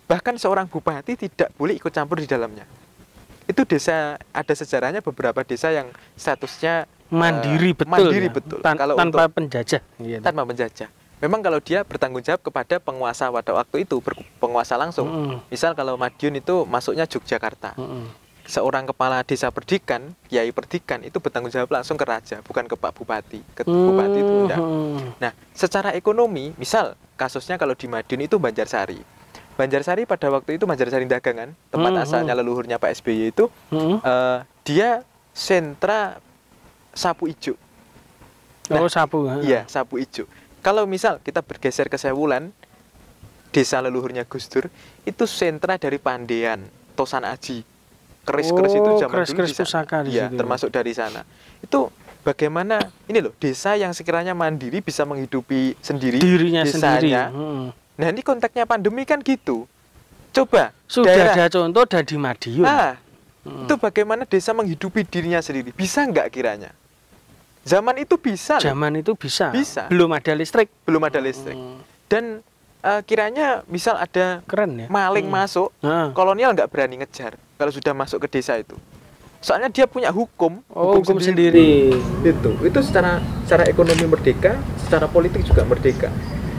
bahkan seorang bupati tidak boleh ikut campur di dalamnya. Itu desa, ada sejarahnya beberapa desa yang statusnya mandiri betul. Kalau tanpa penjajah. Tanpa penjajah. Memang kalau dia bertanggung jawab kepada penguasa pada waktu itu, penguasa langsung. Misal kalau Madiun itu masuknya Yogyakarta. Seorang kepala desa Perdikan, Kiai Perdikan itu bertanggung jawab langsung ke raja, bukan ke Pak Bupati. Ke Bupati itu enggak. Nah, secara ekonomi, misal kasusnya kalau di Madiun itu Banjarsari. Banjarsari pada waktu itu Banjarsari dagangan, tempat asalnya leluhurnya Pak SBY itu, dia sentra sapu ijo. Nah, sapu. Iya, sapu ijo. Kalau misal kita bergeser ke Sewulan, desa leluhurnya Gus Dur, itu sentra dari Pandean, Tosan Aji. Keris-keris itu zaman dulu pusaka di situ. Termasuk dari sana. Itu bagaimana ini loh, desa yang sekiranya mandiri bisa menghidupi sendiri dirinya desanya. Nah, ini konteksnya pandemi kan gitu. Coba sudah ada contoh dari Madiun. Itu bagaimana desa menghidupi dirinya sendiri? Bisa nggak kiranya? Zaman itu bisa. Zaman itu bisa. Bisa. Belum ada listrik. Belum ada listrik. Dan kiranya misal ada Keren ya. maling masuk, kolonial nggak berani ngejar kalau sudah masuk ke desa itu. Soalnya dia punya hukum. Hukum sendiri. Itu secara ekonomi merdeka, secara politik juga merdeka.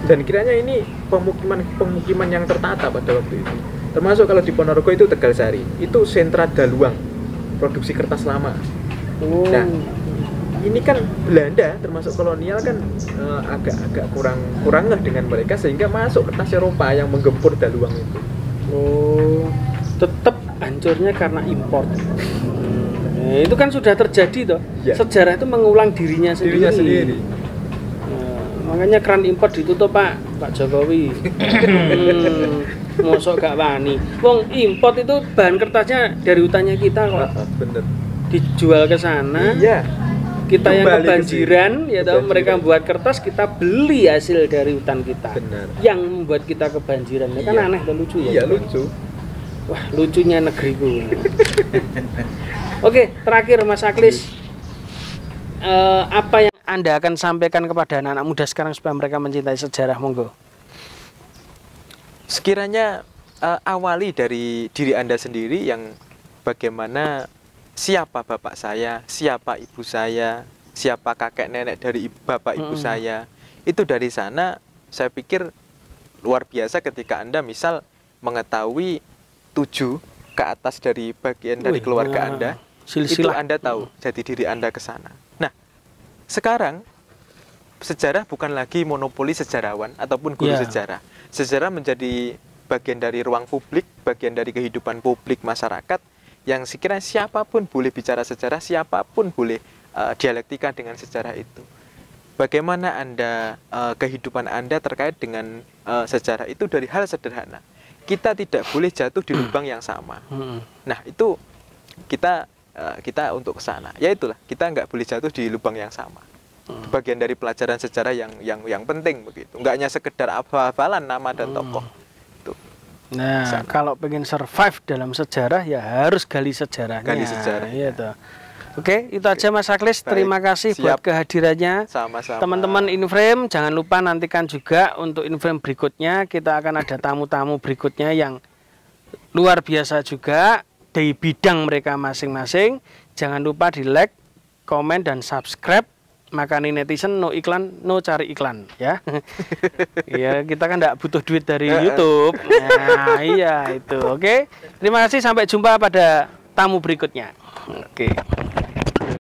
Dan kiranya ini pemukiman yang tertata pada waktu itu. Termasuk kalau di Ponorogo itu Tegalsari, itu sentra daluang, produksi kertas lama. Nah, ini kan Belanda termasuk kolonial kan agak kurang ngeh dengan mereka sehingga masuk kertas Eropa yang menggempur daluang itu. Tetap hancurnya karena impor. Itu kan sudah terjadi toh. Ya. Sejarah itu mengulang dirinya sendiri. Makanya keran impor ditutup Pak Jokowi. Mosok gak wani. Wong import itu bahan kertasnya dari hutannya kita kok. Bener. Dijual ke sana. Iya. Kita yang kebanjiran, ya tahu mereka buat kertas, kita beli hasil dari hutan kita. Benar. Yang membuat kita kebanjiran. Kan aneh dan lucu ya. Iya, lucu. Wah, lucunya negeriku. Oke, terakhir Mas Aklis. Apa yang Anda akan sampaikan kepada anak-anak muda sekarang supaya mereka mencintai sejarah, monggo? Sekiranya awali dari diri Anda sendiri yang bagaimana siapa bapak saya, siapa ibu saya, siapa kakek nenek dari bapak ibu saya. Itu dari sana saya pikir luar biasa ketika Anda misal mengetahui 7 ke atas dari bagian dari keluarga Anda. Itu Anda tahu jati diri Anda ke sana. Nah, sekarang sejarah bukan lagi monopoli sejarawan ataupun guru sejarah. Sejarah menjadi bagian dari ruang publik, bagian dari kehidupan publik masyarakat yang sekiranya siapapun boleh bicara sejarah, siapapun boleh dialektika dengan sejarah itu. Bagaimana Anda, kehidupan Anda terkait dengan sejarah itu dari hal sederhana. Kita tidak boleh jatuh di lubang yang sama. Nah, itu kita untuk ke sana. Ya itulah, kita nggak boleh jatuh di lubang yang sama. Bagian dari pelajaran sejarah yang penting begitu. Nggak hanya sekedar hafal-hafalan nama dan tokoh. Nah, kalau pengen survive dalam sejarah ya harus gali sejarahnya. Gali sejarah. Iya toh. Oke, itu aja Mas Aklis. Terima kasih buat kehadirannya. Sama-sama. Teman-teman Inframe, jangan lupa nantikan juga untuk Inframe berikutnya. Kita akan ada tamu-tamu berikutnya yang luar biasa juga dari bidang mereka masing-masing. Jangan lupa di like, komen, dan subscribe. Makani netizen, no iklan, no cari iklan, ya. Ya, kita kan nggak butuh duit dari YouTube. Nah, iya itu. Oke. Terima kasih, sampai jumpa pada tamu berikutnya. Oke.